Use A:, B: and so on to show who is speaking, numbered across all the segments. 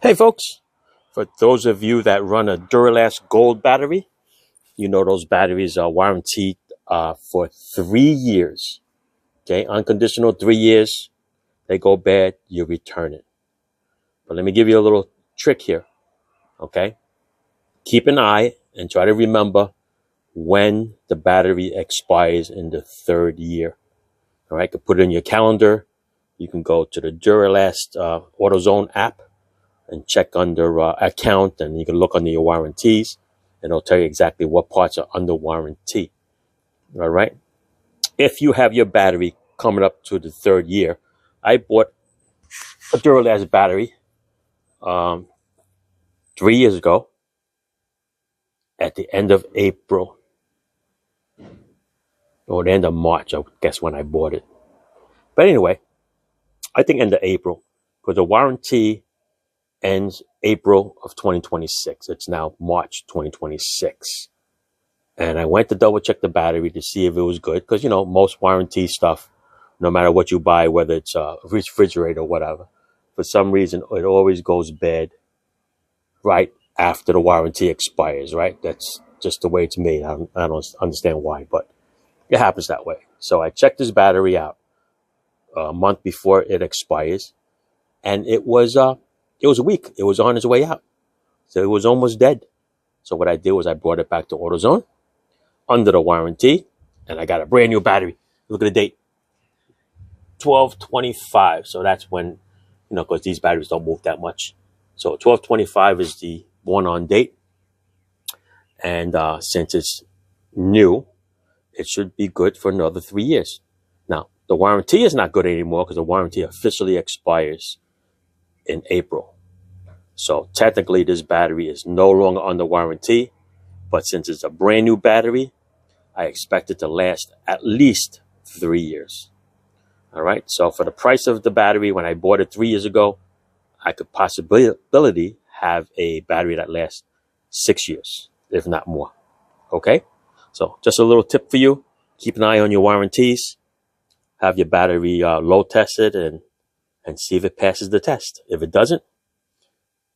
A: Hey folks, for those of you that run a Duralast Gold battery, you know those batteries are warranted for 3 years. Okay, unconditional 3 years. They go bad, you return it. But let me give you a little trick here. Okay, keep an eye and try to remember when the battery expires in the 3rd year. All right, you can put it in your calendar. You can go to the Duralast Autozone app and check under account, and you can look under your warranties, and it'll tell you exactly what parts are under warranty. All right. If you have your battery coming up to the 3rd year, I bought a Duralast battery 3 years ago at the end of April or the end of March, I guess, when I bought it. But anyway, I think end of April, because the warranty ends April of 2026. It's now March 2026. And I went to double check the battery to see if it was good. Because, most warranty stuff, no matter what you buy, whether it's a refrigerator or whatever, for some reason, it always goes bad right after the warranty expires, right? That's just the way it's made. I don't understand why, but it happens that way. So I checked this battery out a month before it expires, and it was weak. It was on its way out. So it was almost dead. So what I did was I brought it back to AutoZone under the warranty, and I got a brand new battery. Look at the date, 12/25. So that's when, because these batteries don't move that much. So 12/25 is the one on date. And since it's new, it should be good for another 3 years. Now, the warranty is not good anymore because the warranty officially expires in April. So technically, this battery is no longer under warranty. But since it's a brand new battery, I expect it to last at least 3 years. All right. So for the price of the battery, when I bought it 3 years ago, I could possibility have a battery that lasts 6 years, if not more. Okay. So just a little tip for you. Keep an eye on your warranties. Have your battery load tested and see if it passes the test. If it doesn't,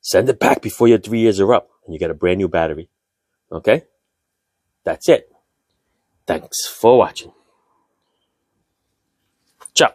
A: send it back before your 3 years are up and you get a brand new battery. Okay. That's it. Thanks for watching. Ciao.